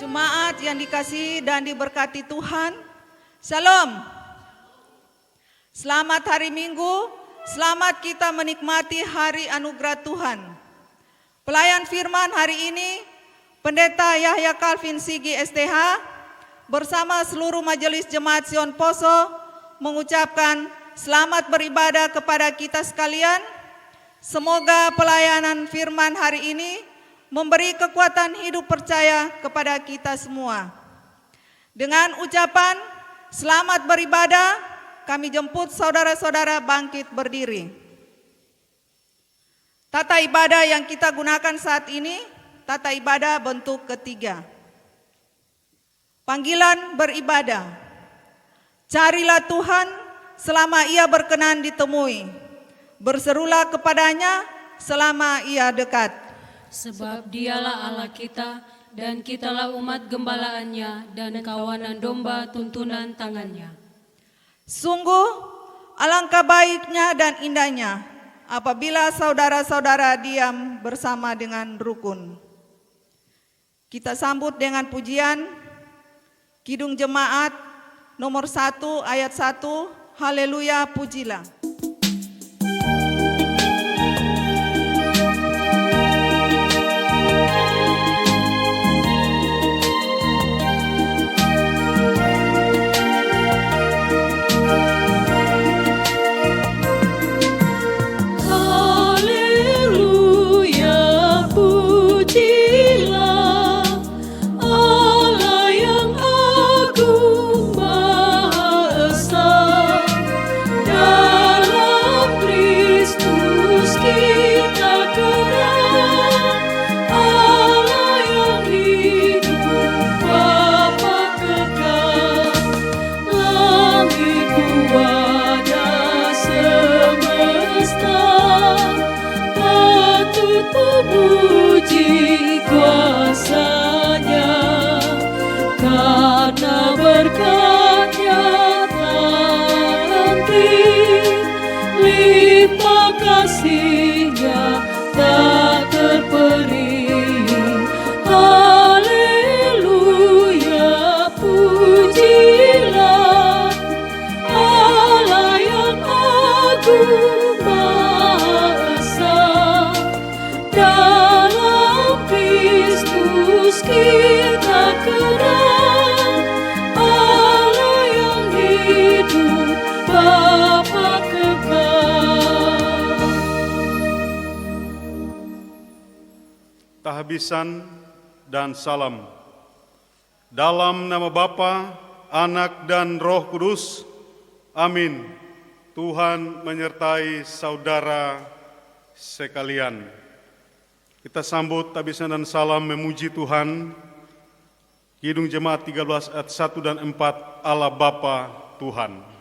Jemaat yang dikasihi dan diberkati Tuhan, Shalom. Selamat hari Minggu, selamat kita menikmati hari anugerah Tuhan. Pelayan firman hari ini, Pendeta Yahya Calvin Sigi STH, bersama seluruh Majelis Jemaat Sion Poso, mengucapkan selamat beribadah kepada kita sekalian. Semoga pelayanan firman hari ini memberi kekuatan hidup percaya kepada kita semua. Dengan ucapan selamat beribadah, kami jemput saudara-saudara bangkit berdiri. Tata ibadah yang kita gunakan saat ini, tata ibadah bentuk ketiga. Panggilan beribadah. Carilah Tuhan selama Ia berkenan ditemui. Berserulah kepadanya selama Ia dekat. Sebab Dialah Allah kita, dan kitalah umat gembalaannya dan kawanan domba tuntunan tangannya. Sungguh alangkah baiknya dan indahnya apabila saudara-saudara diam bersama dengan rukun. Kita sambut dengan pujian Kidung Jemaat nomor 1 ayat 1, Haleluya pujilah. Puji kuasa-Nya, karena berkat-Nya tak henti, limpah kasih-Nya tak terperi. Haleluya, pujilah Allah yang agung. Kita kenal Allah yang hidup, Bapa kekal. Tahbisan dan salam. Dalam nama Bapa, Anak dan Roh Kudus. Amin. Tuhan menyertai saudara sekalian. Kita sambut tahbisan dan salam memuji Tuhan. Kidung Jemaat 13 ayat 1 dan 4, Allah Bapa Tuhan.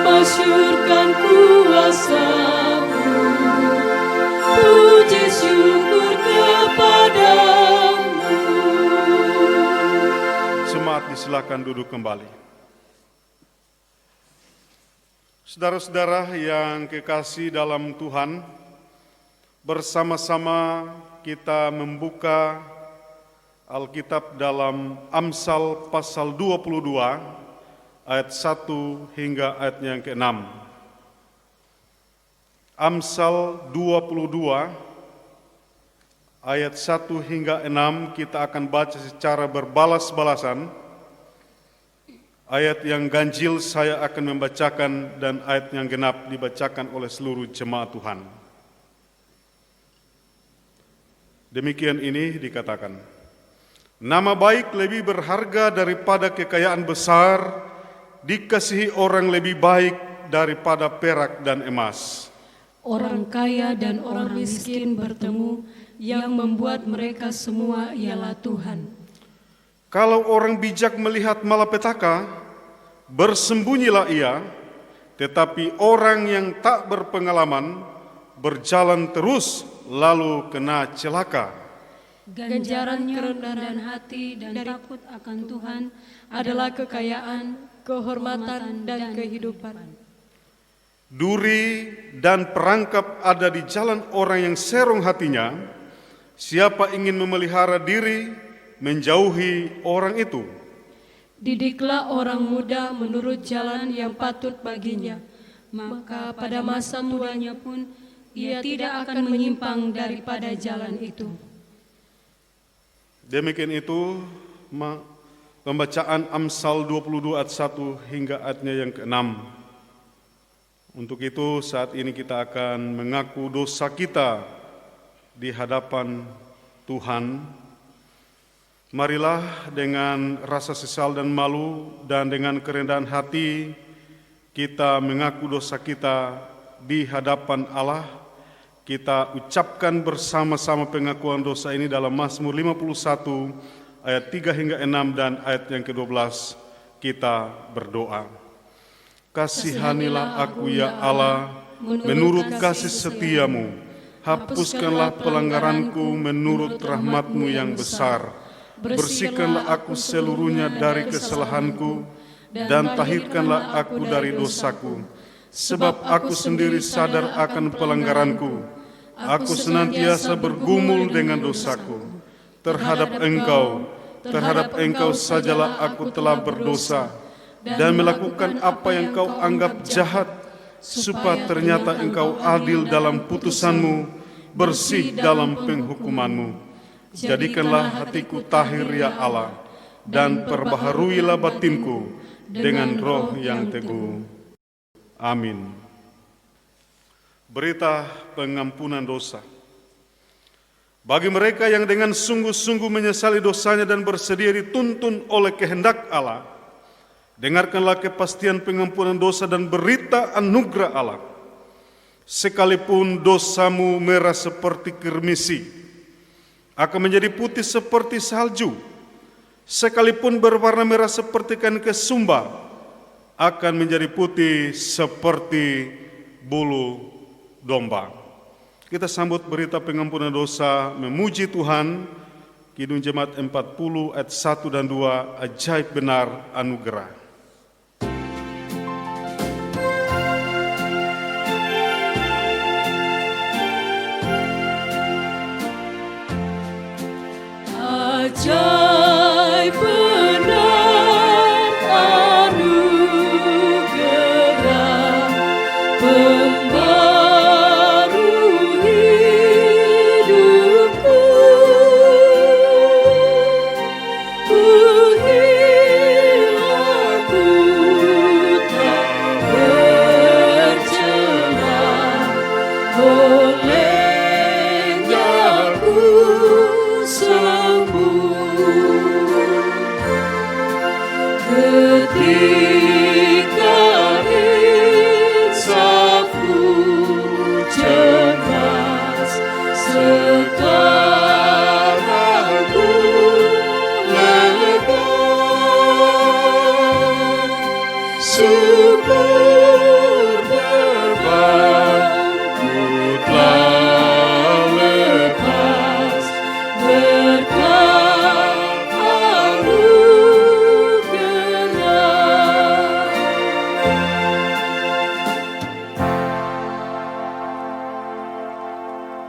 Masyurkan kuasa-Mu, puji syukur kepadamu. Jemaat disilakan duduk kembali. Saudara-saudara yang kekasih dalam Tuhan, bersama-sama kita membuka Alkitab dalam Amsal pasal 22 ayat 1 hingga ayatnya yang ke-6. Amsal 22 ayat 1 hingga 6 kita akan baca secara berbalas-balasan. Ayat yang ganjil saya akan membacakan dan ayat yang genap dibacakan oleh seluruh jemaat Tuhan. Demikian ini dikatakan, nama baik lebih berharga daripada kekayaan besar, dikasihi orang lebih baik daripada perak dan emas. Orang kaya dan orang miskin bertemu, yang membuat mereka semua ialah Tuhan. Kalau orang bijak melihat malapetaka, bersembunyilah ia, tetapi orang yang tak berpengalaman berjalan terus lalu kena celaka. Ganjarannya kerendahan hati dan takut akan Tuhan adalah kekayaan, kehormatan, dan kehidupan. Duri dan perangkap ada di jalan orang yang serong hatinya. Siapa ingin memelihara diri, menjauhi orang itu. Didiklah orang muda menurut jalan yang patut baginya, maka pada masa tuanya pun ia tidak akan menyimpang daripada jalan itu. Demikian itu pembacaan Amsal 22 ayat 1 hingga ayatnya yang ke-6. Untuk itu saat ini kita akan mengaku dosa kita di hadapan Tuhan. Marilah dengan rasa sesal dan malu dan dengan kerendahan hati kita mengaku dosa kita di hadapan Allah. Kita ucapkan bersama-sama pengakuan dosa ini dalam Mazmur 51 ayat 3 hingga 6 dan ayat yang ke-12. Kita berdoa. Kasihanilah aku ya Allah, menurut kasih setiamu, hapuskanlah pelanggaranku menurut rahmat-Mu yang besar. Bersihkanlah aku seluruhnya dari kesalahanku, dan tahirkanlah aku dari dosaku. Sebab aku sendiri sadar akan pelanggaranku, aku senantiasa bergumul dengan dosaku. Terhadap Engkau sajalah aku telah berdosa, dan melakukan apa yang Kau anggap jahat, supaya ternyata Engkau adil dalam putusan-Mu, bersih dalam penghukuman-Mu. Jadikanlah hatiku tahir ya Allah, dan perbaharuilah batinku dengan roh yang teguh. Amin. Berita pengampunan dosa. Bagi mereka yang dengan sungguh-sungguh menyesali dosanya dan bersedia dituntun oleh kehendak Allah, dengarkanlah kepastian pengampunan dosa dan berita anugerah Allah. Sekalipun dosamu merah seperti kirmisi, akan menjadi putih seperti salju. Sekalipun berwarna merah seperti kain kesumba, akan menjadi putih seperti bulu domba. Kita sambut berita pengampunan dosa, memuji Tuhan. Kidung Jemaat 40 ayat 1 dan 2, ajaib benar anugerah. Ajaib benar anugerah pembaru hidupku. Ku hilang, ku tak bercela, olehnya ku sembuh. Ketika insafku cemas, sekarang ku lega. Syukur bebanku telah lepas, berkat anugerah.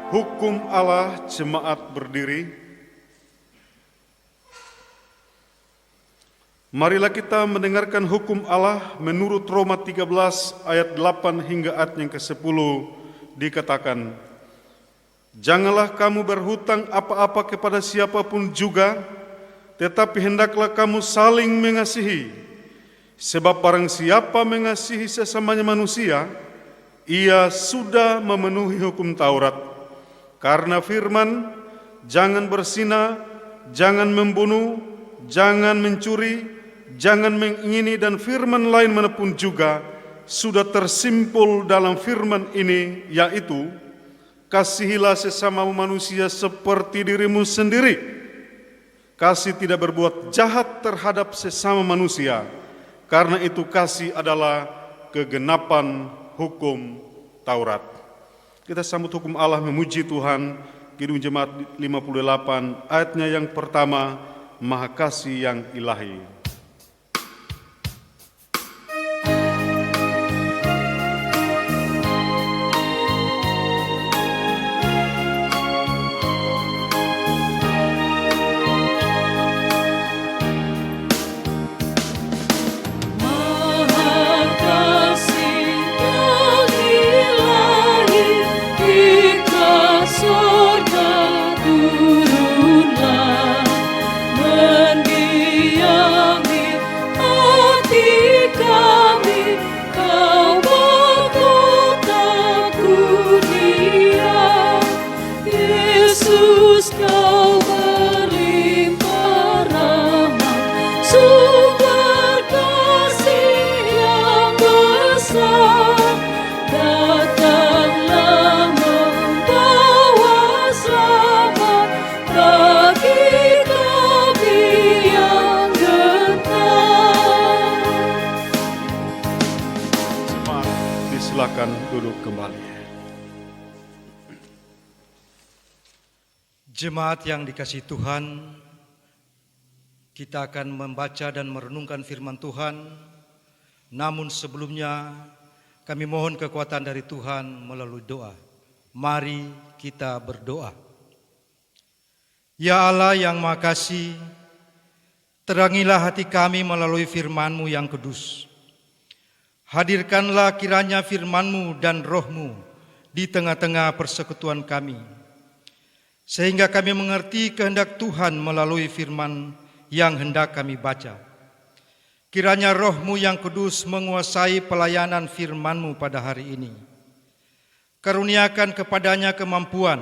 Hukum Allah, jemaat berdiri. Marilah kita mendengarkan hukum Allah menurut Roma 13 ayat 8 hingga ayat yang ke-10 dikatakan, "Janganlah kamu berhutang apa-apa kepada siapapun juga, tetapi hendaklah kamu saling mengasihi. Sebab barang siapa mengasihi sesamanya manusia, ia sudah memenuhi hukum Taurat. Karena firman, jangan berzina, jangan membunuh, jangan mencuri, jangan mengingini, dan firman lain manapun juga sudah tersimpul dalam firman ini, yaitu, kasihilah sesama manusia seperti dirimu sendiri. Kasih tidak berbuat jahat terhadap sesama manusia, karena itu kasih adalah kegenapan hukum Taurat." Kita sambut hukum Allah memuji Tuhan, Kidung Jemaat 58, ayatnya yang pertama, Maha Kasih yang Ilahi. Silakan duduk kembali. Jemaat yang dikasihi Tuhan, kita akan membaca dan merenungkan firman Tuhan. Namun sebelumnya kami mohon kekuatan dari Tuhan melalui doa. Mari kita berdoa. Ya Allah yang Maha Kasih, terangilah hati kami melalui firman-Mu yang kudus. Hadirkanlah kiranya firman-Mu dan Roh-Mu di tengah-tengah persekutuan kami, sehingga kami mengerti kehendak Tuhan melalui firman yang hendak kami baca. Kiranya Roh-Mu yang kudus menguasai pelayanan firman-Mu pada hari ini. Karuniakan kepadanya kemampuan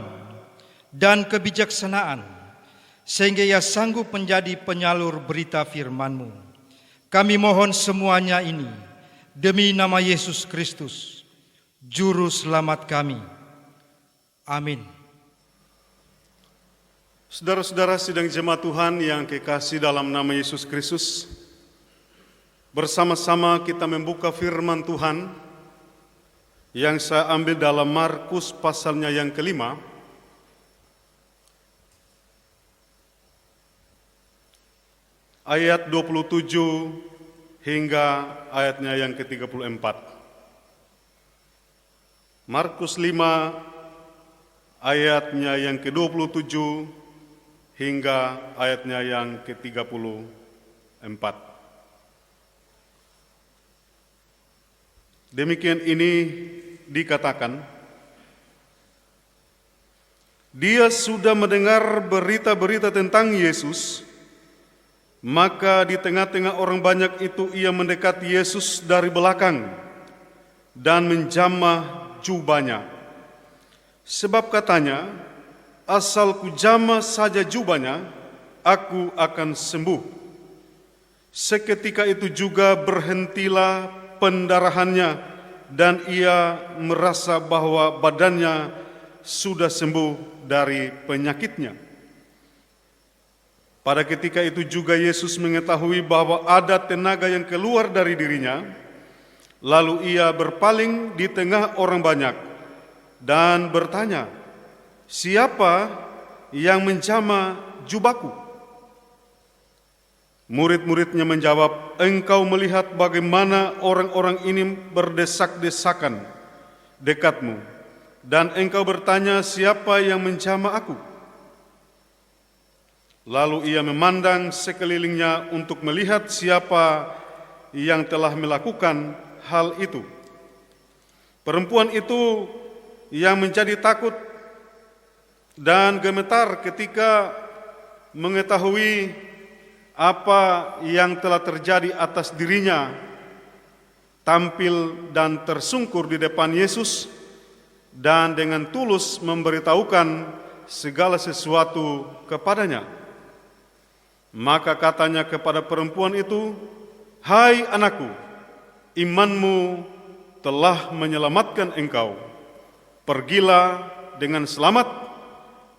dan kebijaksanaan, sehingga ia sanggup menjadi penyalur berita firman-Mu. Kami mohon semuanya ini demi nama Yesus Kristus, Juru Selamat kami. Amin. Saudara-saudara sidang jemaat Tuhan yang kekasih dalam nama Yesus Kristus, bersama-sama kita membuka firman Tuhan yang saya ambil dalam Markus pasalnya yang kelima, ayat 27 hingga ayatnya yang ke-34. Markus 5 ayatnya yang ke-27 hingga ayatnya yang ke-34. Demikian ini dikatakan, dia sudah mendengar berita-berita tentang Yesus. Maka di tengah-tengah orang banyak itu ia mendekati Yesus dari belakang dan menjamah jubahnya. Sebab katanya, asal ku jamah saja jubahnya, aku akan sembuh. Seketika itu juga berhentilah pendarahannya dan ia merasa bahwa badannya sudah sembuh dari penyakitnya. Pada ketika itu juga Yesus mengetahui bahwa ada tenaga yang keluar dari dirinya, lalu ia berpaling di tengah orang banyak dan bertanya, "Siapa yang menjamah jubahku?" Murid-muridnya menjawab, "Engkau melihat bagaimana orang-orang ini berdesak-desakan dekatmu, dan engkau bertanya, siapa yang menjamah aku?" Lalu ia memandang sekelilingnya untuk melihat siapa yang telah melakukan hal itu. Perempuan itu yang menjadi takut dan gemetar ketika mengetahui apa yang telah terjadi atas dirinya, tampil dan tersungkur di depan Yesus dan dengan tulus memberitahukan segala sesuatu kepadanya. Maka katanya kepada perempuan itu, "Hai anakku, imanmu telah menyelamatkan engkau. Pergilah dengan selamat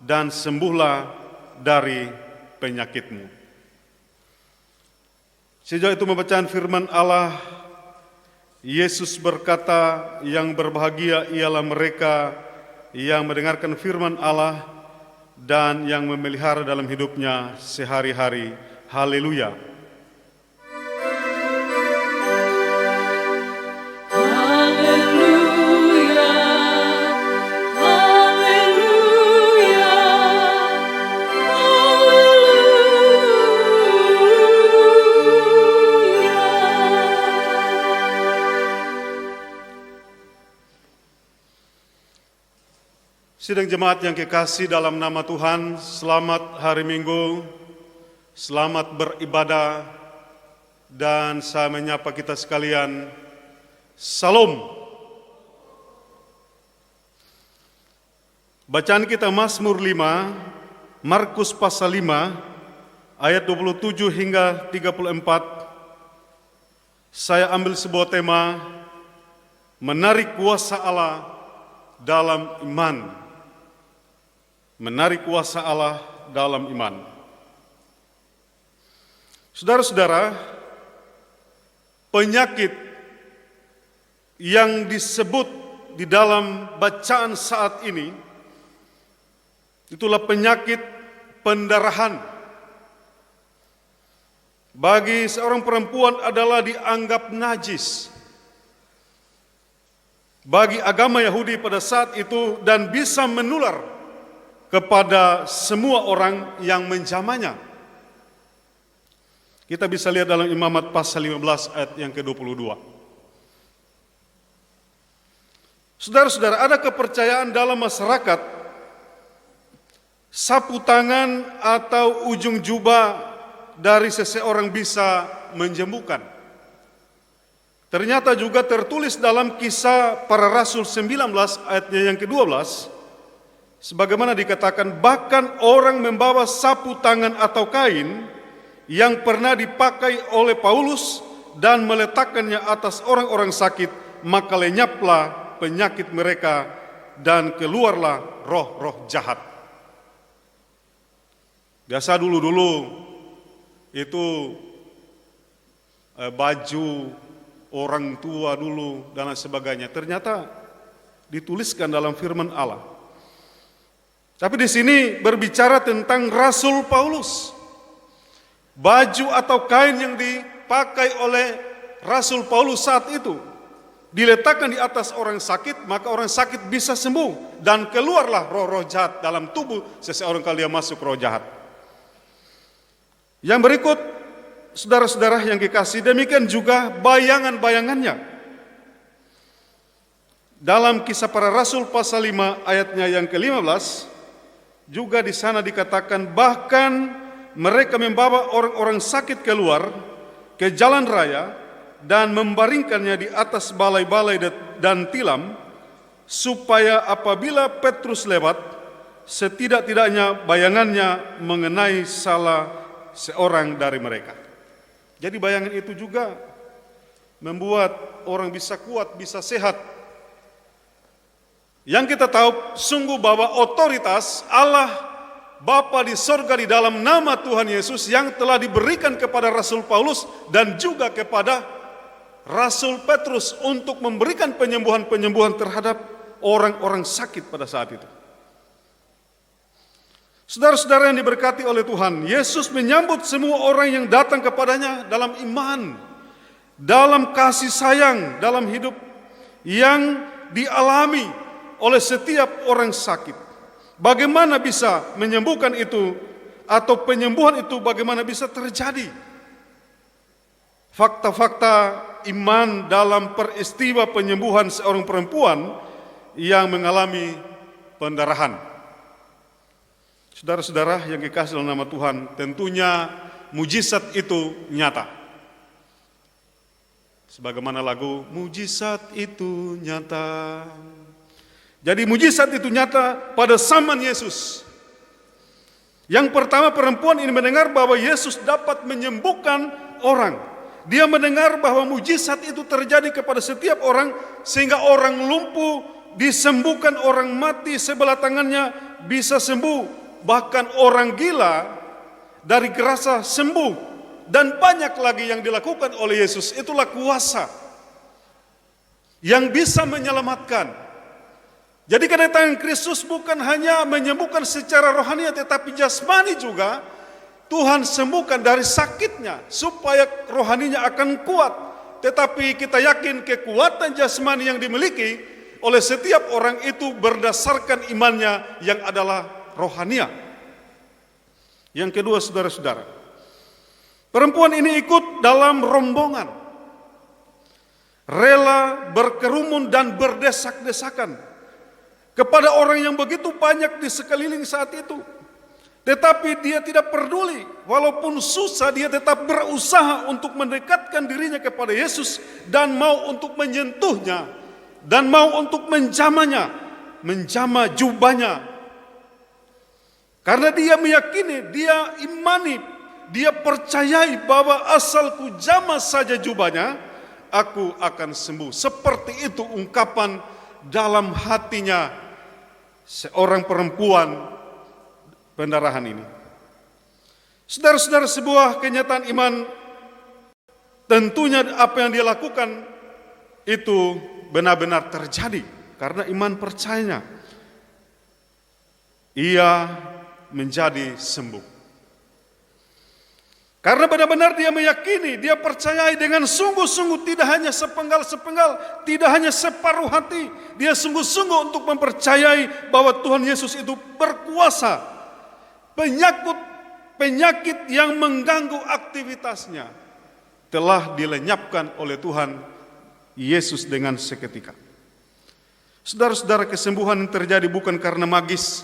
dan sembuhlah dari penyakitmu." Sejak itu pembacaan firman Allah, Yesus berkata, "Yang berbahagia ialah mereka yang mendengarkan firman Allah dan yang memelihara dalam hidupnya sehari-hari." Haleluya. Haleluya, haleluya, Sidang jemaat yang kekasih dalam nama Tuhan, selamat hari Minggu, selamat beribadah, dan saya menyapa kita sekalian, Salam. Bacaan kita Mazmur 5, Markus pasal 5, ayat 27 hingga 34. Saya ambil sebuah tema, menarik kuasa Allah dalam iman. Menarik kuasa Allah dalam iman. Saudara-saudara, penyakit yang disebut di dalam bacaan saat ini, itulah penyakit pendarahan. Bagi seorang perempuan adalah dianggap najis bagi agama Yahudi pada saat itu dan bisa menular kepada semua orang yang menjamanya. Kita bisa lihat dalam Imamat pasal 15 ayat yang ke-22. Saudara-saudara, ada kepercayaan dalam masyarakat sapu tangan atau ujung jubah dari seseorang bisa menyembuhkan. Ternyata juga tertulis dalam Kisah Para Rasul 19 ayatnya yang ke-12, sebagaimana dikatakan, bahkan orang membawa sapu tangan atau kain yang pernah dipakai oleh Paulus dan meletakkannya atas orang-orang sakit, maka lenyaplah penyakit mereka dan keluarlah roh-roh jahat. Biasa dulu-dulu itu baju orang tua dulu dan sebagainya, ternyata dituliskan dalam firman Allah. Tapi di sini berbicara tentang Rasul Paulus. Baju atau kain yang dipakai oleh Rasul Paulus saat itu diletakkan di atas orang sakit, maka orang sakit bisa sembuh dan keluarlah roh-roh jahat dalam tubuh seseorang kalau dia masuk roh jahat. Yang berikut, saudara-saudara yang kekasih, demikian juga bayangan-bayangannya. Dalam Kisah Para Rasul pasal 5 ayatnya yang ke-15, juga di sana dikatakan, bahkan mereka membawa orang-orang sakit keluar ke jalan raya dan membaringkannya di atas balai-balai dan tilam, supaya apabila Petrus lewat, setidak-tidaknya bayangannya mengenai salah seorang dari mereka. Jadi bayangan itu juga membuat orang bisa kuat, bisa sehat. Yang kita tahu sungguh bahwa otoritas Allah Bapa di sorga di dalam nama Tuhan Yesus yang telah diberikan kepada Rasul Paulus dan juga kepada Rasul Petrus untuk memberikan penyembuhan-penyembuhan terhadap orang-orang sakit pada saat itu. Saudara-saudara yang diberkati oleh Tuhan, Yesus menyambut semua orang yang datang kepadanya dalam iman, dalam kasih sayang, dalam hidup yang dialami oleh setiap orang sakit. Bagaimana bisa menyembuhkan itu? atau penyembuhan itu bagaimana bisa terjadi. Fakta-fakta iman dalam peristiwa penyembuhan seorang perempuan yang mengalami pendarahan. Saudara-saudara yang dikasihi dalam nama Tuhan, tentunya mujizat itu nyata. Sebagaimana lagu mujizat itu nyata. Jadi mujizat itu nyata pada zaman Yesus. Yang pertama, perempuan ini mendengar bahwa Yesus dapat menyembuhkan orang. Dia mendengar bahwa mujizat itu terjadi kepada setiap orang, sehingga orang lumpuh disembuhkan, orang mati sebelah tangannya bisa sembuh, bahkan orang gila dari gerasa sembuh, dan banyak lagi yang dilakukan oleh Yesus. Itulah kuasa yang bisa menyelamatkan. Jadi kedatangan Kristus bukan hanya menyembuhkan secara rohani, tetapi jasmani juga. Tuhan sembuhkan dari sakitnya supaya rohaninya akan kuat. Tetapi kita yakin kekuatan jasmani yang dimiliki oleh setiap orang itu berdasarkan imannya yang adalah rohania. Yang kedua, saudara-saudara, perempuan ini ikut dalam rombongan, rela berkerumun dan berdesak-desakan kepada orang yang begitu banyak di sekeliling saat itu. Tetapi dia tidak peduli, walaupun susah dia tetap berusaha untuk mendekatkan dirinya kepada Yesus dan mau untuk menyentuhnya dan mau untuk menjamanya, menjama jubahnya. Karena dia meyakini, dia imani, dia percayai bahwa asal ku jama saja jubahnya, aku akan sembuh. Seperti itu ungkapan dalam hatinya seorang perempuan pendarahan ini. Saudara-saudara, sebuah kenyataan iman, tentunya apa yang dia lakukan itu benar-benar terjadi karena iman percayanya. Ia menjadi sembuh. Karena benar-benar dia meyakini, dia percayai dengan sungguh-sungguh, tidak hanya sepenggal-sepenggal, tidak hanya separuh hati. Dia sungguh-sungguh untuk mempercayai bahwa Tuhan Yesus itu berkuasa. Penyakit yang mengganggu aktivitasnya telah dilenyapkan oleh Tuhan Yesus dengan seketika. Saudara-saudara, kesembuhan yang terjadi bukan karena magis,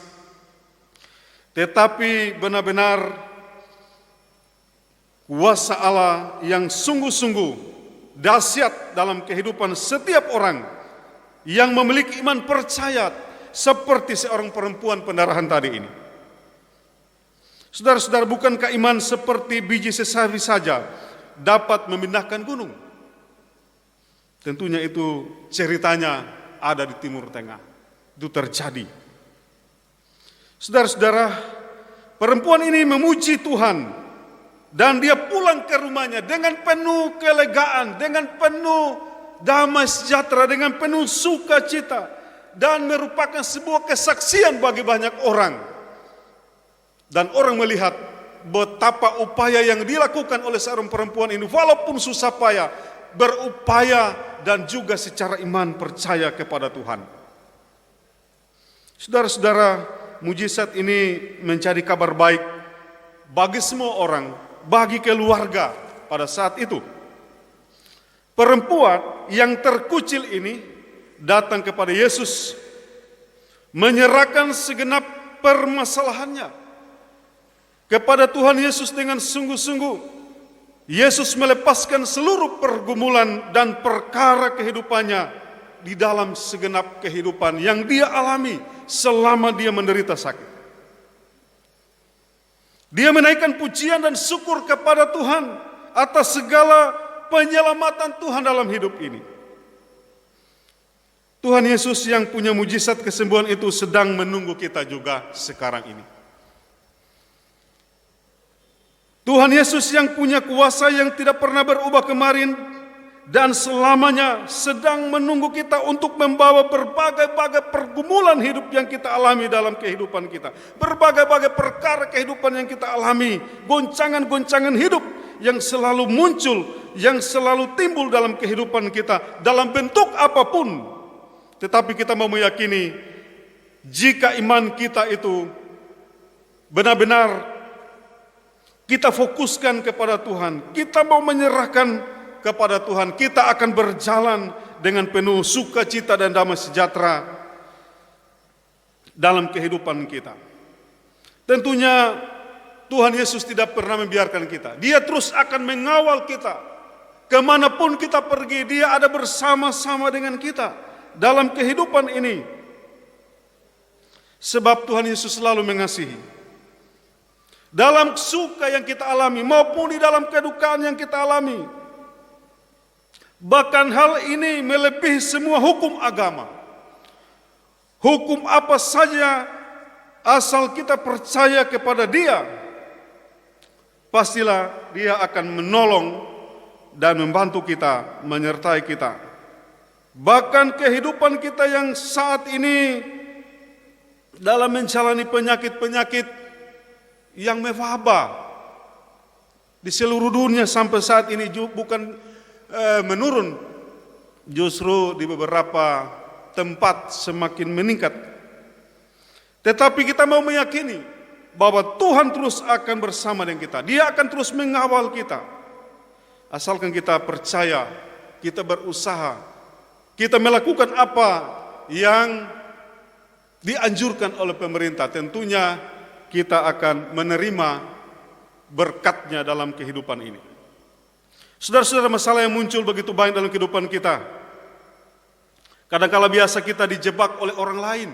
tetapi benar-benar kuasa Allah yang sungguh-sungguh dahsyat dalam kehidupan setiap orang yang memiliki iman percaya seperti seorang perempuan pendarahan tadi ini. Saudara-saudara, bukankah iman seperti biji sesawi saja dapat memindahkan gunung? Tentunya itu ceritanya ada di Timur Tengah. Itu terjadi. Saudara-saudara, perempuan ini memuji Tuhan dan dia pulang ke rumahnya dengan penuh kelegaan, dengan penuh damai sejahtera, dengan penuh sukacita, dan merupakan sebuah kesaksian bagi banyak orang. Dan orang melihat betapa upaya yang dilakukan oleh seorang perempuan ini, walaupun susah payah, berupaya dan juga secara iman percaya kepada Tuhan. Saudara-saudara, mujizat ini menjadi kabar baik bagi semua orang, bagi keluarga pada saat itu. Perempuan yang terkucil ini datang kepada Yesus, menyerahkan segenap permasalahannya kepada Tuhan Yesus dengan sungguh-sungguh. Yesus melepaskan seluruh pergumulan dan perkara kehidupannya di dalam segenap kehidupan yang dia alami selama dia menderita sakit. Dia menaikkan pujian dan syukur kepada Tuhan atas segala penyelamatan Tuhan dalam hidup ini. Tuhan Yesus yang punya mujizat kesembuhan itu sedang menunggu kita juga sekarang ini. Tuhan Yesus yang punya kuasa yang tidak pernah berubah kemarin dan selamanya sedang menunggu kita untuk membawa berbagai-bagai pergumulan hidup yang kita alami dalam kehidupan kita. Berbagai-bagai perkara kehidupan yang kita alami, goncangan-goncangan hidup yang selalu muncul, yang selalu timbul dalam kehidupan kita dalam bentuk apapun. Tetapi kita mau meyakini jika iman kita itu benar-benar kita fokuskan kepada Tuhan, kita mau menyerahkan kepada Tuhan, kita akan berjalan dengan penuh sukacita dan damai sejahtera dalam kehidupan kita. Tentunya Tuhan Yesus tidak pernah membiarkan kita. Dia terus akan mengawal kita. Kemanapun kita pergi, Dia ada bersama-sama dengan kita dalam kehidupan ini. Sebab Tuhan Yesus selalu mengasihi. Dalam suka yang kita alami maupun di dalam kedukaan yang kita alami. Bahkan hal ini melebihi semua hukum agama. Hukum apa saja asal kita percaya kepada Dia, pastilah Dia akan menolong dan membantu kita, menyertai kita. Bahkan kehidupan kita yang saat ini dalam menjalani penyakit-penyakit yang mewabah di seluruh dunia sampai saat ini bukan menurun, justru di beberapa tempat semakin meningkat. Tetapi kita mau meyakini bahwa Tuhan terus akan bersama dengan kita. Dia akan terus mengawal kita. Asalkan kita percaya, kita berusaha, kita melakukan apa yang dianjurkan oleh pemerintah. Tentunya kita akan menerima berkatnya dalam kehidupan ini. Saudara-saudara, masalah yang muncul begitu banyak dalam kehidupan kita. Kadang-kala biasa kita dijebak oleh orang lain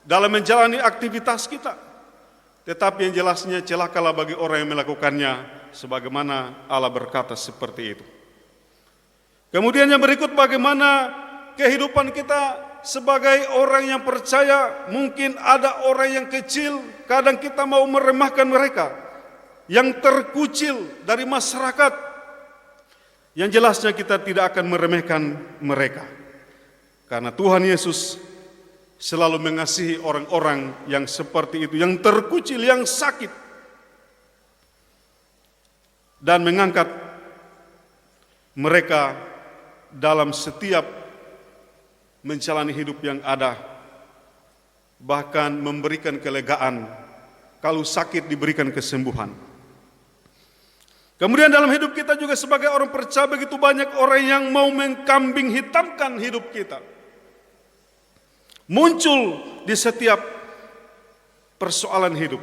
dalam menjalani aktivitas kita. Tetapi yang jelasnya celakalah bagi orang yang melakukannya, sebagaimana Allah berkata seperti itu. Kemudian yang berikut, bagaimana kehidupan kita sebagai orang yang percaya. Mungkin ada orang yang kecil, kadang kita mau meremahkan mereka, yang terkucil dari masyarakat. Yang jelasnya kita tidak akan meremehkan mereka, karena Tuhan Yesus selalu mengasihi orang-orang yang seperti itu, yang terkucil, yang sakit, dan mengangkat mereka dalam setiap menjalani hidup yang ada, bahkan memberikan kelegaan, kalau sakit diberikan kesembuhan. Kemudian dalam hidup kita juga sebagai orang percaya, begitu banyak orang yang mau mengkambing hitamkan hidup kita. Muncul di setiap persoalan hidup.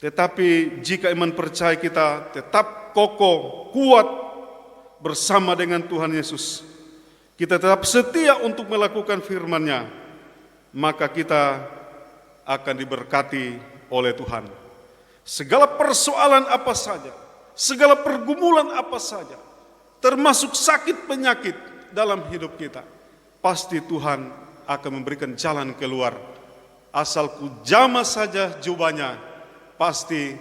Tetapi jika iman percaya kita tetap kokoh, kuat bersama dengan Tuhan Yesus, kita tetap setia untuk melakukan firman-Nya, maka kita akan diberkati oleh Tuhan. Segala persoalan apa saja, segala pergumulan apa saja, termasuk sakit penyakit dalam hidup kita, pasti Tuhan akan memberikan jalan keluar. Asal ku jamah saja jubahnya, pasti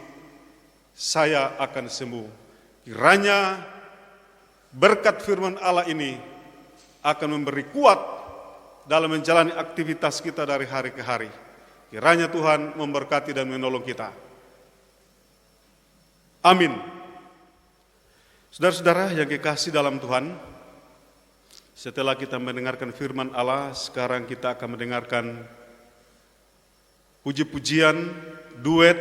saya akan sembuh. Kiranya berkat firman Allah ini akan memberi kuat dalam menjalani aktivitas kita dari hari ke hari. Kiranya Tuhan memberkati dan menolong kita. Amin. Saudara-saudara yang kekasih dalam Tuhan, setelah kita mendengarkan firman Allah, sekarang kita akan mendengarkan puji-pujian duet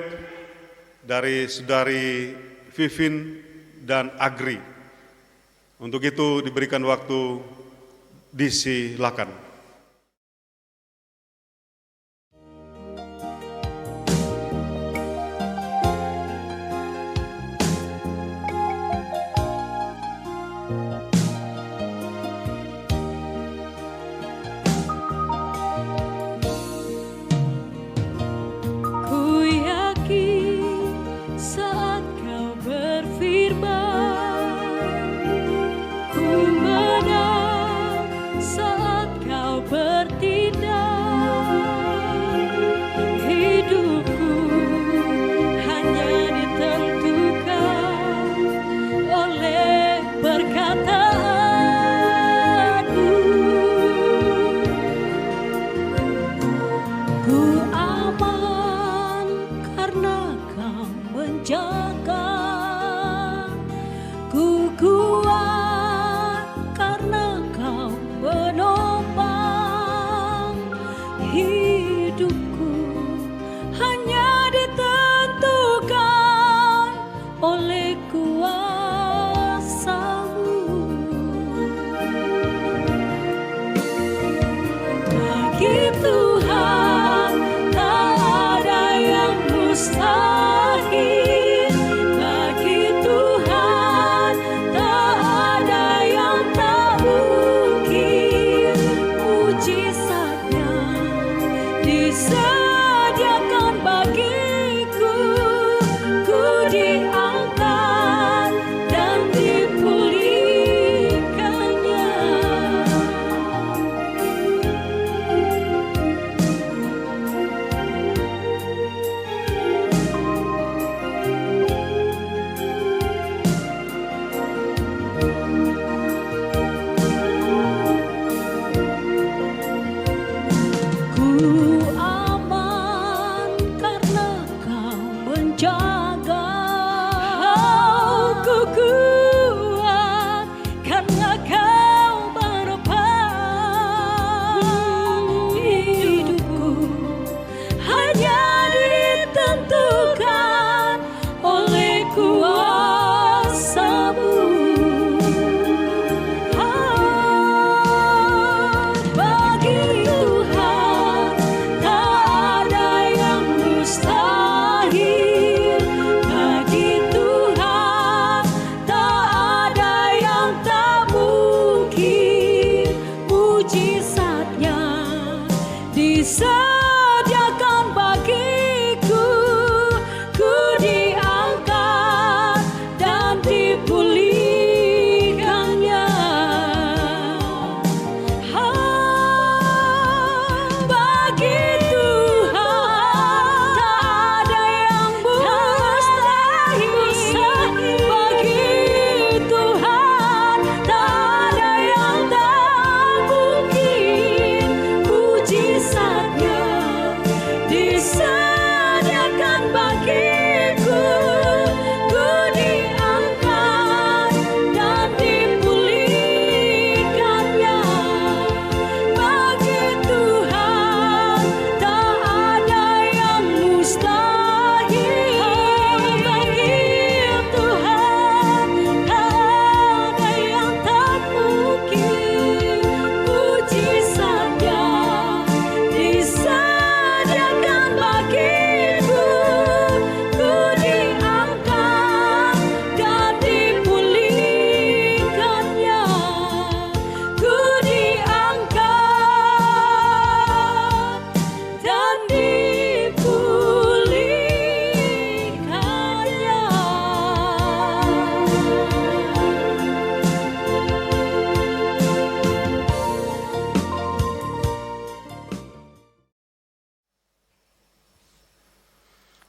dari saudari Vivin dan Agri. Untuk itu diberikan waktu, disilakan. Saat kau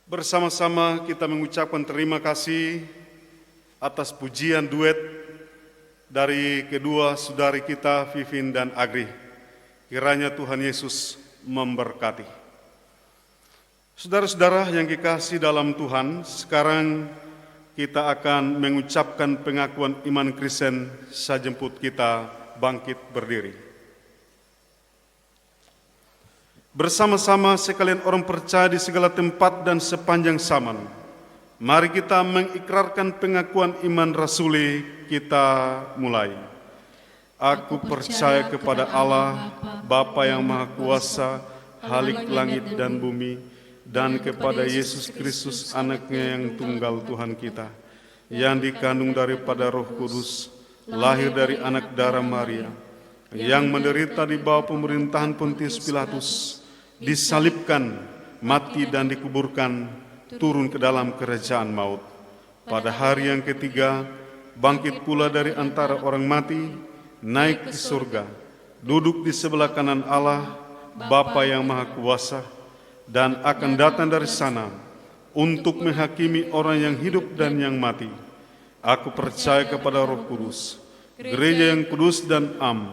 Bersama-sama kita mengucapkan terima kasih atas pujian duet dari kedua saudari kita, Vivin dan Agri. Kiranya Tuhan Yesus memberkati. Saudara-saudara yang dikasihi dalam Tuhan, sekarang kita akan mengucapkan pengakuan iman Kristen sajemput kita bangkit berdiri. Bersama-sama sekalian orang percaya di segala tempat dan sepanjang zaman, mari kita mengikrarkan pengakuan iman rasuli. Kita mulai. Aku percaya kepada Allah, Bapa yang Maha Kuasa, Halik langit dan bumi, dan kepada Yesus Kristus, Anaknya yang tunggal Tuhan kita, yang dikandung daripada Roh Kudus, lahir dari anak darah Maria, yang menderita di bawah pemerintahan Pontius Pilatus, disalibkan, mati dan dikuburkan, turun ke dalam kerajaan maut. Pada hari yang ketiga, bangkit pula dari antara orang mati, naik ke surga, duduk di sebelah kanan Allah, Bapa yang Maha Kuasa, dan akan datang dari sana untuk menghakimi orang yang hidup dan yang mati. Aku percaya kepada Roh Kudus, gereja yang kudus dan am,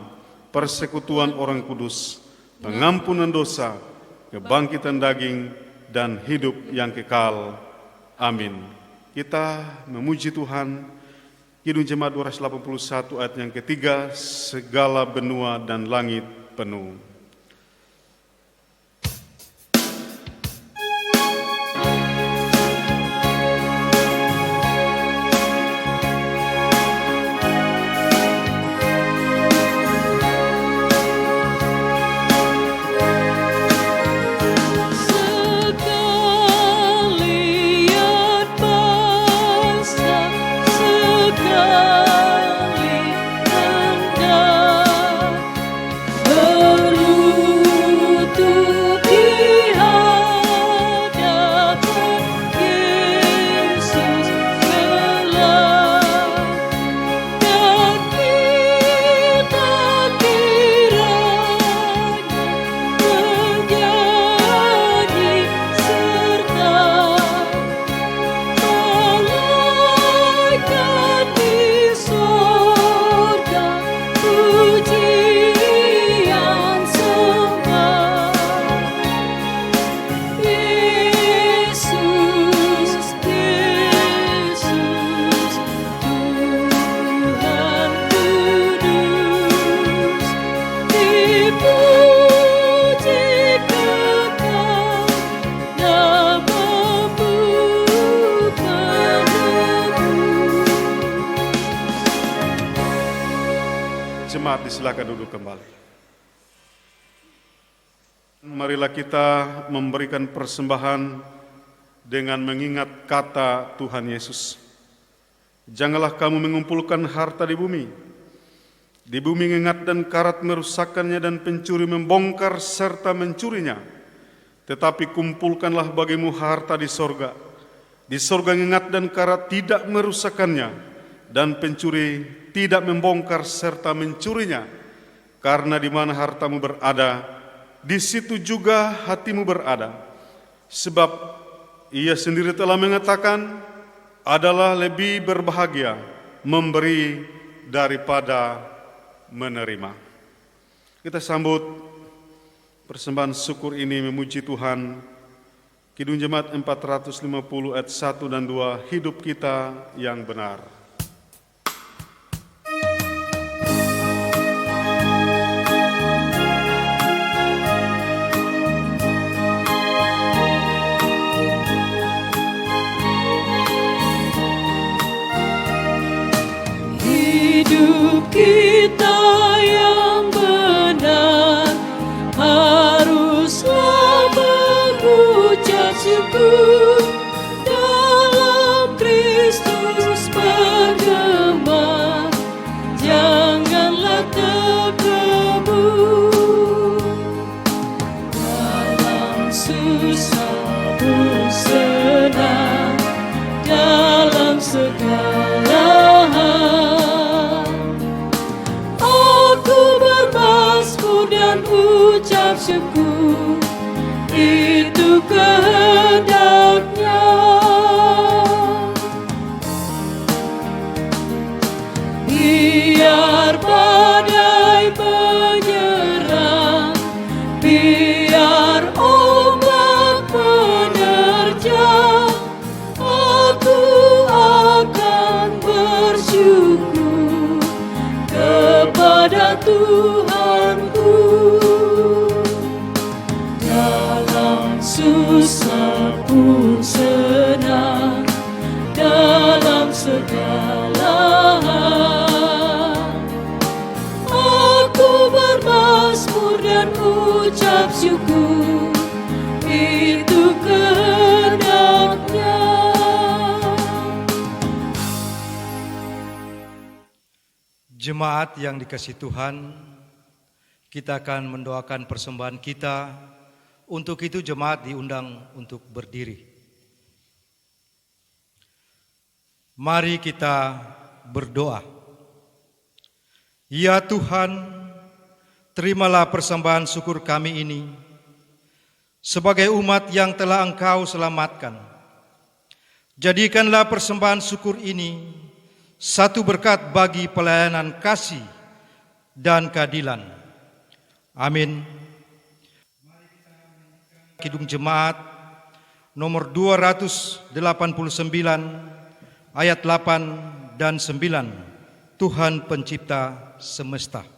persekutuan orang kudus, pengampunan dosa, kebangkitan daging, dan hidup yang kekal. Amin. Kita memuji Tuhan. Kidung Jemaat 281 ayat yang ketiga, segala benua dan langit penuh. Silakan duduk kembali. Marilah kita memberikan persembahan dengan mengingat kata Tuhan Yesus. Janganlah kamu mengumpulkan harta di bumi. Di bumi ngengat dan karat merusakkannya dan pencuri membongkar serta mencurinya. Tetapi kumpulkanlah bagimu harta di sorga. Di sorga ngengat dan karat tidak merusakkannya, dan pencuri tidak membongkar serta mencurinya. Karena di mana hartamu berada, di situ juga hatimu berada. Sebab Ia sendiri telah mengatakan, adalah lebih berbahagia memberi daripada menerima. Kita sambut persembahan syukur ini memuji Tuhan. Kidung Jemaat 450 ayat 1 dan 2, hidup kita yang benar. Hidup kita yang benar haruslah mengucap syukur dalam Kristus bergema, janganlah terkebun dalam susah bersenang, dalam segala hal. Dan ucap syukur, itu kehendaknya Tuhanku, dalam susah pun senang, dalam segala hal. Aku bermazmur dan ucap syukur, itu kehendak-Nya. Jemaat yang dikasihi Tuhan, kita akan mendoakan persembahan kita. Untuk itu jemaat diundang untuk berdiri. Mari kita berdoa. Ya Tuhan, terimalah persembahan syukur kami ini sebagai umat yang telah Engkau selamatkan. Jadikanlah persembahan syukur ini satu berkat bagi pelayanan kasih dan keadilan. Amin. Kidung Jemaat nomor 289 ayat 8 dan 9. Tuhan pencipta semesta.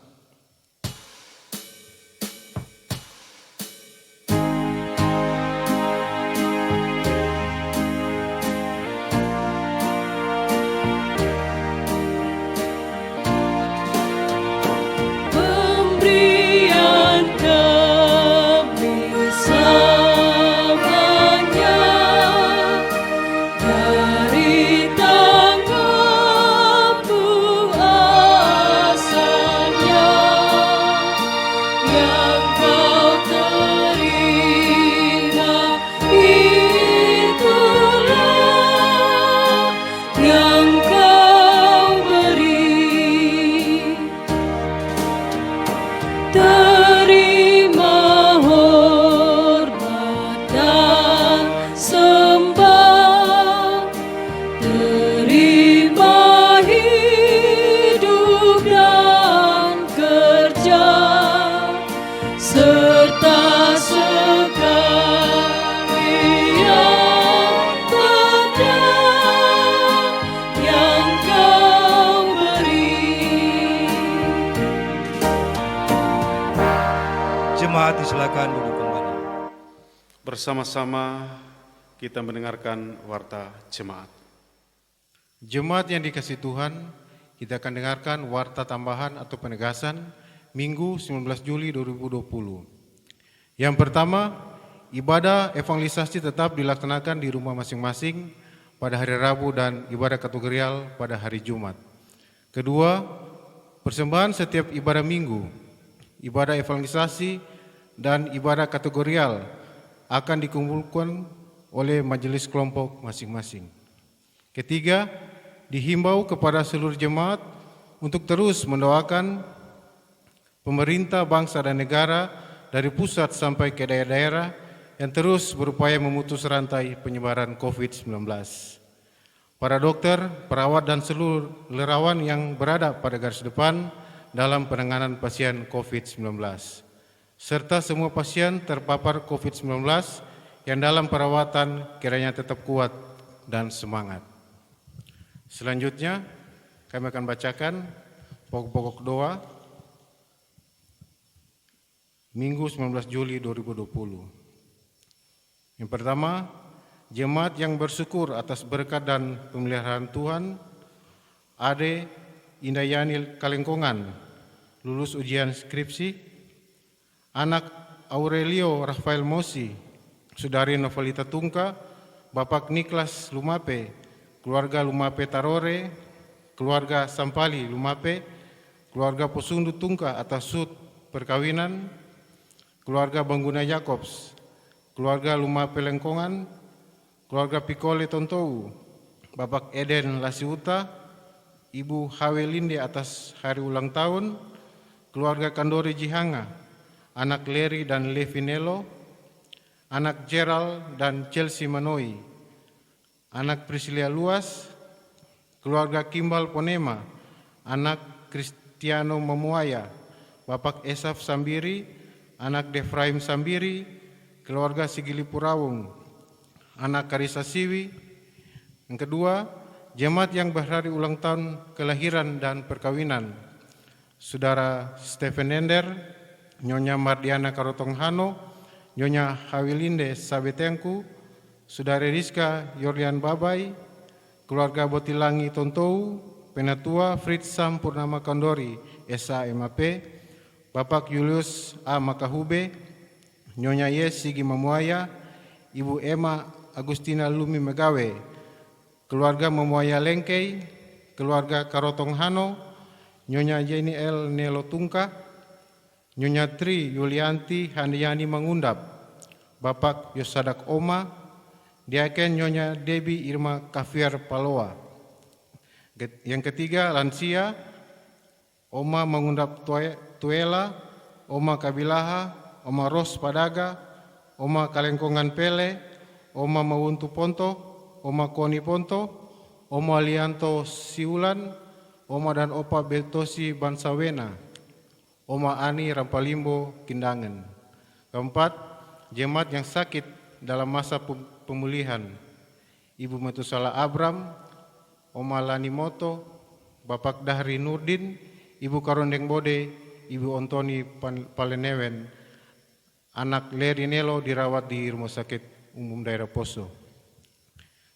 Jemaat disilakan duduk kembali. Bersama-sama kita mendengarkan warta jemaat. Jemaat yang dikasihi Tuhan, kita akan dengarkan warta tambahan atau penegasan Minggu 19 Juli 2020. Yang pertama, ibadah evangelisasi tetap dilaksanakan di rumah masing-masing pada hari Rabu dan ibadah kategorial pada hari Jumat. Kedua, persembahan setiap ibadah minggu, ibadah evangelisasi dan ibadah kategorial akan dikumpulkan oleh majelis kelompok masing-masing. Ketiga, dihimbau kepada seluruh jemaat untuk terus mendoakan pemerintah, bangsa dan negara dari pusat sampai ke daerah-daerah yang terus berupaya memutus rantai penyebaran COVID-19. Para dokter, perawat dan seluruh relawan yang berada pada garis depan dalam penanganan pasien COVID-19. Serta semua pasien terpapar COVID-19 yang dalam perawatan kiranya tetap kuat dan semangat. Selanjutnya, kami akan bacakan pokok-pokok doa Minggu 19 Juli 2020. Yang pertama, jemaat yang bersyukur atas berkat dan pemeliharaan Tuhan, Ade Indayani Kalengkongan, lulus ujian skripsi. Anak Aurelio Rafael Mosi, Saudari Novelita Tungka, Bapak Niklas Lumape, keluarga Lumape Tarore, keluarga Sampali Lumape, keluarga Posundu Tungka atas sud perkawinan, keluarga Bangguna Jakobs, keluarga Lumape Lengkongan, keluarga Pikole Tontou, Bapak Eden Lasiuta, Ibu Hawe Linde atas hari ulang tahun, keluarga Kandori Jihanga, anak Leri dan Levinelo, anak Gerald dan Chelsea Manoi, anak Priscilia Luas, keluarga Kimbal Ponema, anak Kristiano Memuaya, Bapak Esaf Sambiri, anak Defraim Sambiri, keluarga Sigili Purawung, anak Karisa Siwi. Yang kedua, jemaat yang berhari ulang tahun kelahiran dan perkawinan, Saudara Stephen Ender, Nyonya Mardiana Karotonghano, Nyonya Hawilinde Sabetengku, Saudara Rizka Yorlian Babai, keluarga Botilangi Tontou, Penatua Fritz Sam Purnama Kondori, SAMAP, Bapak Julius A. Makahube, Nyonya Yes Sigi Mamuaya, Ibu Emma Agustina Lumi Megawe, keluarga Mamuaya Lengkei, keluarga Karotonghano, Nyonya Jenny L. Nelo Tungka, Nyonya Tri Yulianti Handayani Mangundap, Bapak Yosadak Oma, Diaken Nyonya Debi Irma Kafiar Paloa. Yang ketiga, lansia, Oma Mangundap Tuela, Oma Kabilaha, Oma Ros Padaga, Oma Kalengkongan Pele, Oma Mawuntu Ponto, Oma Koni Ponto, Oma Lianto Siulan, Oma dan Opa Betosi Bansawena, Oma Ani Rampalimbo Kindangan. Keempat, jemaat yang sakit dalam masa pemulihan, Ibu Metusala Abram, Oma Lani Moto, Bapak Dahri Nurdin, Ibu Karondeng Bode, Ibu Ontoni Palenewen, anak Leri Nelo dirawat di Rumah Sakit Umum Daerah Poso.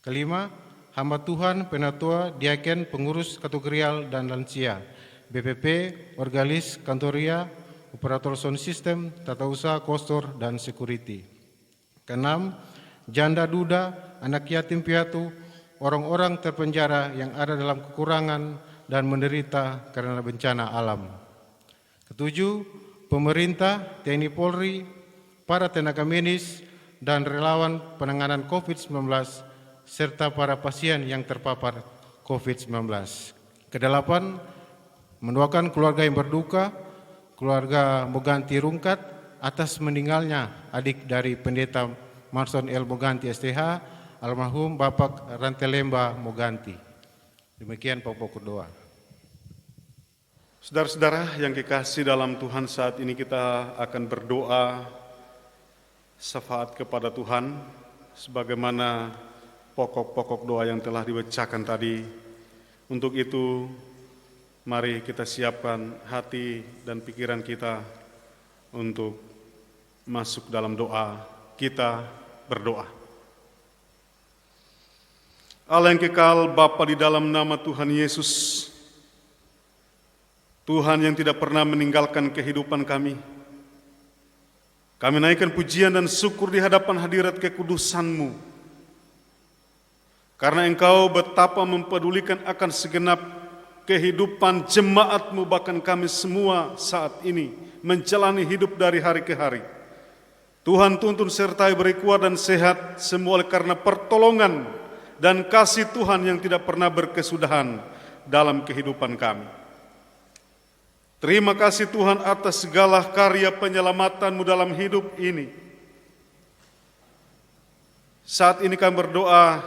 Kelima, hamba Tuhan, penatua, diaken, pengurus kategorial dan lansia, BPP, Orgalis, Kantoria, operator sound system, tata usaha, kostor, dan security. Keenam, janda duda, anak yatim piatu, orang-orang terpenjara yang ada dalam kekurangan dan menderita karena bencana alam. Ketujuh, pemerintah, TNI Polri, para tenaga medis, dan relawan penanganan COVID-19, serta para pasien yang terpapar COVID-19. Kedelapan, mendoakan keluarga yang berduka, keluarga Moganti Rungkat, atas meninggalnya adik dari Pendeta Marson L. Moganti STH, almarhum Bapak Rantelemba Moganti. Demikian pokok doa. Saudara-saudara yang kekasih dalam Tuhan, saat ini kita akan berdoa syafaat kepada Tuhan sebagaimana pokok-pokok doa yang telah dibacakan tadi. Untuk itu, mari kita siapkan hati dan pikiran kita untuk masuk dalam doa. Kita berdoa. Allah yang kekal, Bapa, di dalam nama Tuhan Yesus, Tuhan yang tidak pernah meninggalkan kehidupan kami, kami naikkan pujian dan syukur di hadapan hadirat kekudusan-Mu, karena Engkau betapa mempedulikan akan segenap kehidupan jemaat-Mu, bahkan kami semua saat ini menjalani hidup dari hari ke hari. Tuhan, tuntun sertai beri kuat dan sehat semua oleh karena pertolongan dan kasih Tuhan yang tidak pernah berkesudahan dalam kehidupan kami. Terima kasih Tuhan atas segala karya penyelamatan-Mu dalam hidup ini. Saat ini kami berdoa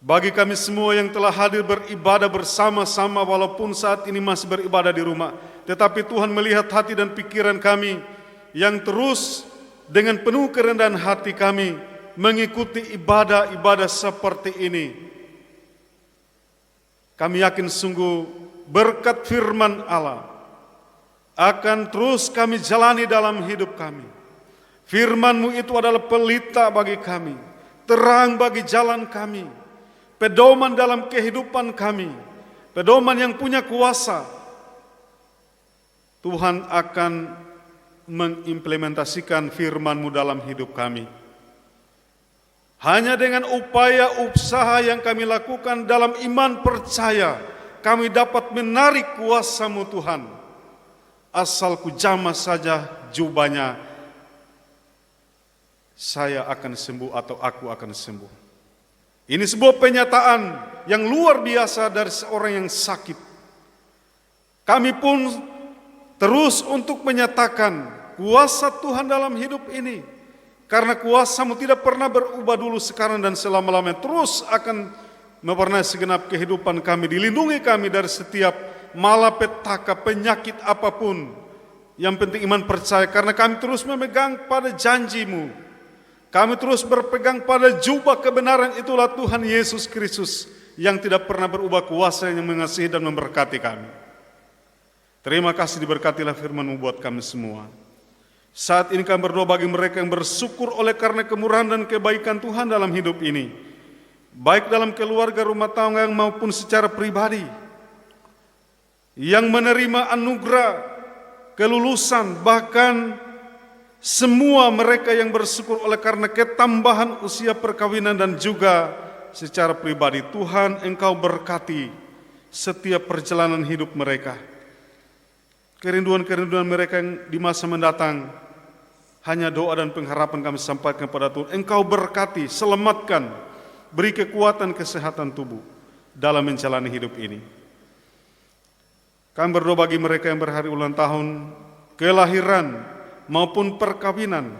bagi kami semua yang telah hadir beribadah bersama-sama, walaupun saat ini masih beribadah di rumah. Tetapi Tuhan melihat hati dan pikiran kami yang terus dengan penuh kerendahan hati kami mengikuti ibadah-ibadah seperti ini. Kami yakin sungguh berkat firman Allah akan terus kami jalani dalam hidup kami. Firman-Mu itu adalah pelita bagi kami, terang bagi jalan kami, pedoman dalam kehidupan kami, pedoman yang punya kuasa. Tuhan akan mengimplementasikan firman-Mu dalam hidup kami. Hanya dengan upaya usaha yang kami lakukan dalam iman percaya, kami dapat menarik kuasa-Mu Tuhan. Asal ku jamah saja jubahnya, saya akan sembuh atau aku akan sembuh. Ini sebuah penyataan yang luar biasa dari seorang yang sakit. Kami pun terus untuk menyatakan kuasa Tuhan dalam hidup ini. Karena kuasa-Mu tidak pernah berubah dulu, sekarang, dan selama-lamanya. Terus akan mewarnai segenap kehidupan kami, dilindungi kami dari setiap malapetaka, penyakit apapun. Yang penting iman percaya, karena kami terus memegang pada janji-Mu. Kami terus berpegang pada jubah kebenaran, itulah Tuhan Yesus Kristus yang tidak pernah berubah, kuasa yang mengasihi dan memberkati kami. Terima kasih diberkatilah firman-Mu buat kami semua. Saat ini kami berdoa bagi mereka yang bersyukur oleh karena kemurahan dan kebaikan Tuhan dalam hidup ini, baik dalam keluarga, rumah tangga maupun secara pribadi, yang menerima anugerah, kelulusan, bahkan semua mereka yang bersyukur oleh karena ketambahan usia perkawinan dan juga secara pribadi. Tuhan, Engkau berkati setiap perjalanan hidup mereka. Kerinduan-kerinduan mereka yang di masa mendatang, hanya doa dan pengharapan kami sampaikan kepada Tuhan. Engkau berkati, selamatkan, beri kekuatan kesehatan tubuh dalam menjalani hidup ini. Kami berdoa bagi mereka yang berhari ulang tahun, kelahiran maupun perkawinan.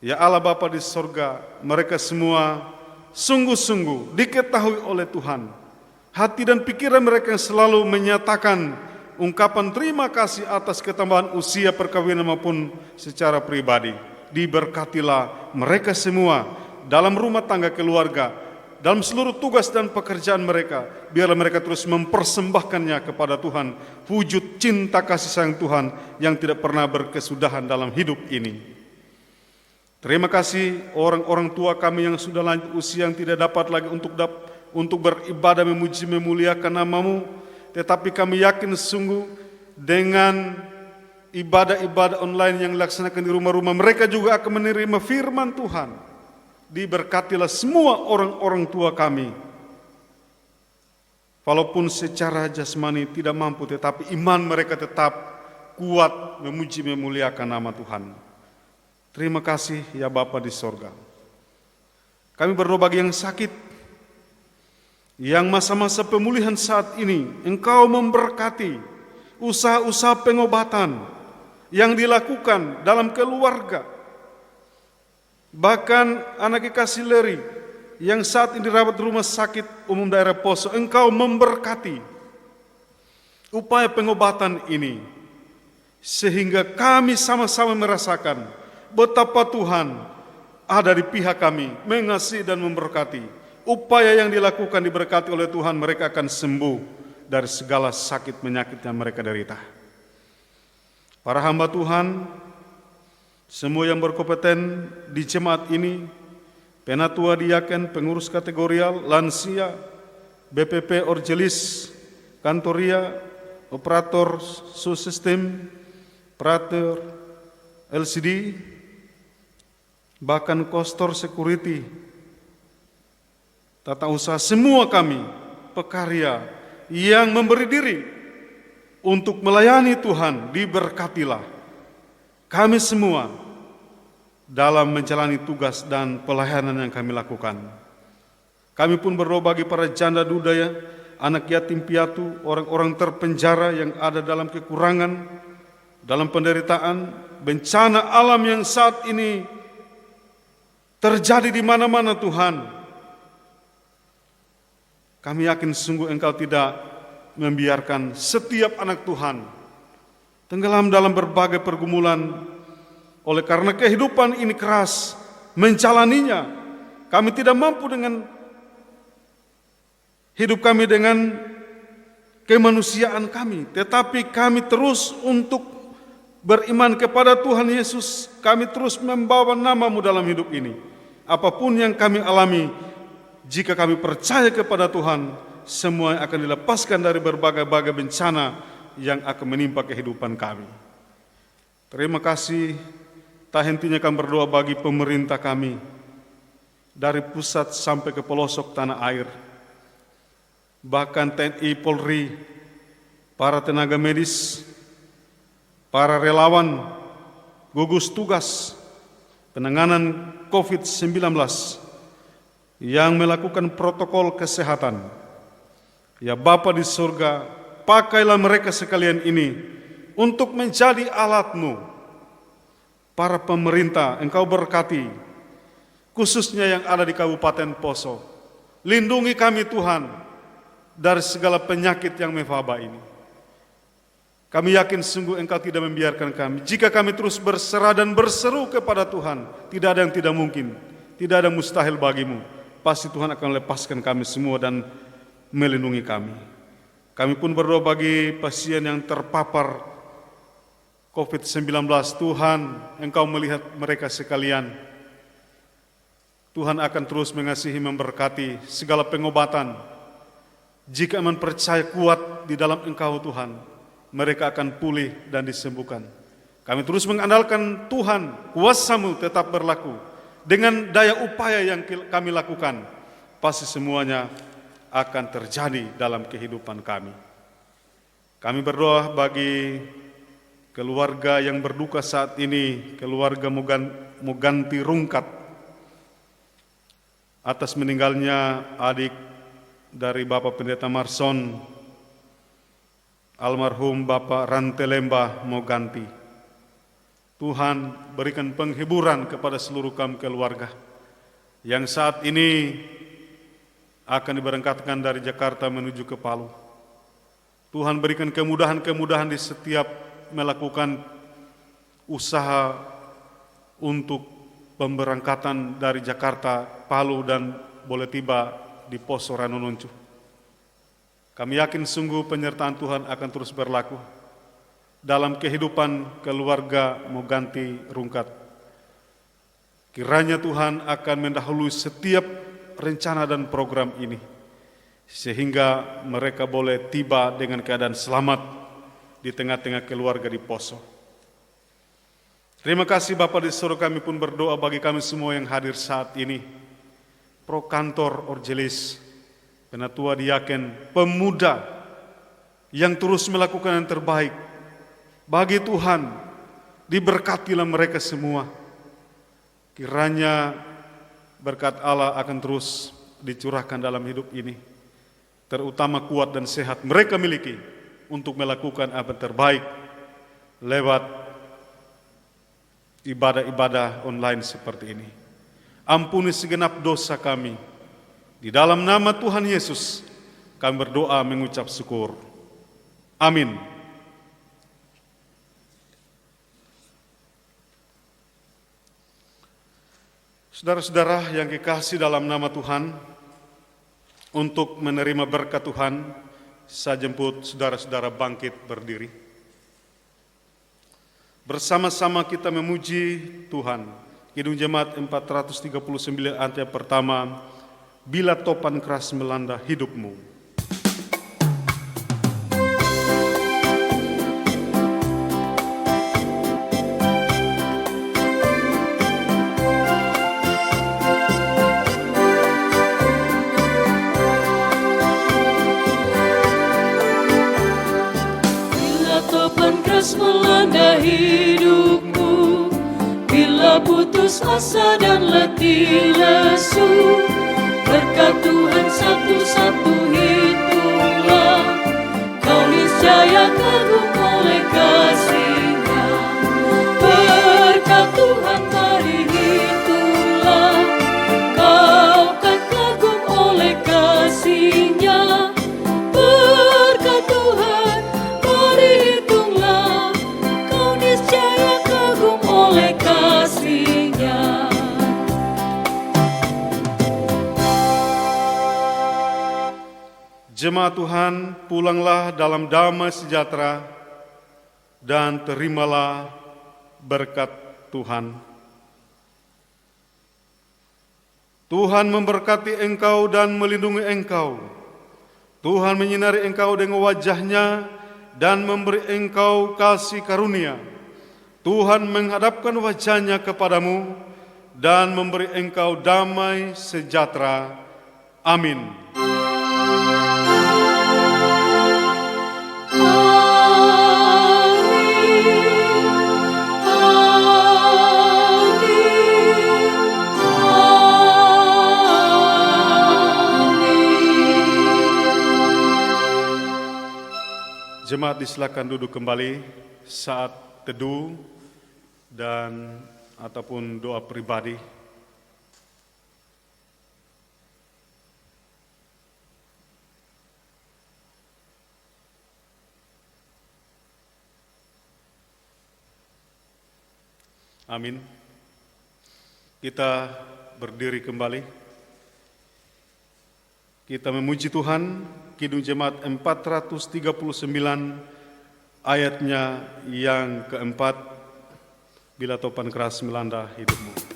Ya Allah Bapa di sorga, mereka semua sungguh-sungguh diketahui oleh Tuhan. Hati dan pikiran mereka yang selalu menyatakan ungkapan terima kasih atas ketambahan usia perkawinan maupun secara pribadi. Diberkatilah mereka semua dalam rumah tangga keluarga, dalam seluruh tugas dan pekerjaan mereka. Biarlah mereka terus mempersembahkannya kepada Tuhan, wujud cinta kasih sayang Tuhan yang tidak pernah berkesudahan dalam hidup ini. Terima kasih orang-orang tua kami yang sudah lanjut usia, yang tidak dapat lagi untuk beribadah, memuji, memuliakan nama-Mu. Tetapi kami yakin sungguh dengan ibadah-ibadah online yang dilaksanakan di rumah-rumah, mereka juga akan menerima firman Tuhan. Diberkatilah semua orang-orang tua kami. Walaupun secara jasmani tidak mampu, tetapi iman mereka tetap kuat memuji, memuliakan nama Tuhan. Terima kasih ya Bapa di sorga. Kami berdoa bagi yang sakit, yang masa-masa pemulihan saat ini, Engkau memberkati usaha-usaha pengobatan yang dilakukan dalam keluarga. Bahkan anak kekasih Leri yang saat ini dirawat di rumah sakit umum daerah Poso, Engkau memberkati upaya pengobatan ini, sehingga kami sama-sama merasakan betapa Tuhan ada di pihak kami, mengasihi dan memberkati. Upaya yang dilakukan diberkati oleh Tuhan, mereka akan sembuh dari segala sakit penyakit yang mereka derita. Para hamba Tuhan, semua yang berkompeten di jemaat ini, penatua diaken, pengurus kategorial, lansia, BPP Orjelis, Kantoria, operator subsistem, operator LCD, bahkan kostor security, tata usaha, semua kami pekarya yang memberi diri untuk melayani Tuhan, diberkatilah kami semua dalam menjalani tugas dan pelayanan yang kami lakukan. Kami pun berdoa bagi para janda duda, anak yatim piatu, orang-orang terpenjara yang ada dalam kekurangan, dalam penderitaan, bencana alam yang saat ini terjadi di mana-mana Tuhan. Kami yakin sungguh Engkau tidak membiarkan setiap anak Tuhan tenggelam dalam berbagai pergumulan. Oleh karena kehidupan ini keras, menjalaninya, kami tidak mampu dengan hidup kami dengan kemanusiaan kami. Tetapi kami terus untuk beriman kepada Tuhan Yesus. Kami terus membawa nama-Mu dalam hidup ini. Apapun yang kami alami, jika kami percaya kepada Tuhan, semua akan dilepaskan dari berbagai-bagai bencana yang akan menimpa kehidupan kami. Terima kasih. Tak hentinya kami berdoa bagi pemerintah kami, dari pusat sampai ke pelosok tanah air. Bahkan TNI, Polri, para tenaga medis, para relawan, gugus tugas penanganan COVID-19, yang melakukan protokol kesehatan. Ya Bapa di surga, pakailah mereka sekalian ini untuk menjadi alat-Mu. Para pemerintah, Engkau berkati, khususnya yang ada di Kabupaten Poso. Lindungi kami Tuhan dari segala penyakit yang mewabah ini. Kami yakin sungguh Engkau tidak membiarkan kami. Jika kami terus berserah dan berseru kepada Tuhan, tidak ada yang tidak mungkin, tidak ada mustahil bagi-Mu. Pasti Tuhan akan lepaskan kami semua dan melindungi kami. Kami pun berdoa bagi pasien yang terpapar COVID-19. Tuhan, Engkau melihat mereka sekalian. Tuhan akan terus mengasihi, memberkati segala pengobatan. Jika iman percaya kuat di dalam Engkau Tuhan, mereka akan pulih dan disembuhkan. Kami terus mengandalkan Tuhan, kuasa-Mu tetap berlaku. Dengan daya upaya yang kami lakukan, pasti semuanya akan terjadi dalam kehidupan kami. Kami berdoa bagi keluarga yang berduka saat ini, keluarga Moganti Rungkat, atas meninggalnya adik dari Bapak Pendeta Marson, almarhum Bapak Rantelembah Moganti. Tuhan, berikan penghiburan kepada seluruh kami keluarga yang saat ini akan diberangkatkan dari Jakarta menuju ke Palu. Tuhan, berikan kemudahan-kemudahan di setiap melakukan usaha untuk pemberangkatan dari Jakarta, Palu, dan boleh tiba di pos Ranununcu. Kami yakin sungguh penyertaan Tuhan akan terus berlaku dalam kehidupan keluarga Moganti Rungkat. Kiranya Tuhan akan mendahului setiap rencana dan program ini, sehingga mereka boleh tiba dengan keadaan selamat di tengah-tengah keluarga di Poso. Terima kasih Bapa di surga, kami pun berdoa bagi kami semua yang hadir saat ini. Pro Kantor Orjelis, Penatua Diaken, pemuda yang terus melakukan yang terbaik bagi Tuhan, diberkatilah mereka semua. Kiranya berkat Allah akan terus dicurahkan dalam hidup ini, terutama kuat dan sehat mereka miliki untuk melakukan apa yang terbaik lewat ibadah-ibadah online seperti ini. Ampuni segenap dosa kami. Di dalam nama Tuhan Yesus kami berdoa mengucap syukur. Amin. Saudara-saudara yang kekasih dalam nama Tuhan, untuk menerima berkat Tuhan, saya jemput saudara-saudara bangkit berdiri. Bersama-sama kita memuji Tuhan. Kidung Jemaat 439 ayat pertama, bila topan keras melanda hidupmu. Melanda hidupmu, bila putus asa dan letih lesu, berkat Tuhan satu-satu hitunglah, kau niscaya kagum oleh kasih-Nya. Berkat Tuhan mari hitunglah, kau kan kagum oleh kasih-Nya. Berkat Tuhan mari hitunglah, kau niscaya kagum oleh kasih-Nya. Jemaat Tuhan, pulanglah dalam damai sejahtera dan terimalah berkat Tuhan. Tuhan memberkati engkau dan melindungi engkau. Tuhan menyinari engkau dengan wajah-Nya dan memberi engkau kasih karunia. Tuhan menghadapkan wajah-Nya kepadamu dan memberi engkau damai sejahtera. Amin. Jemaat disilakan duduk kembali saat teduh dan ataupun doa pribadi. Amin. Kita berdiri kembali. Kita memuji Tuhan, Kidung Jemaat 439 ayatnya yang keempat, bila topan keras melanda hidupmu.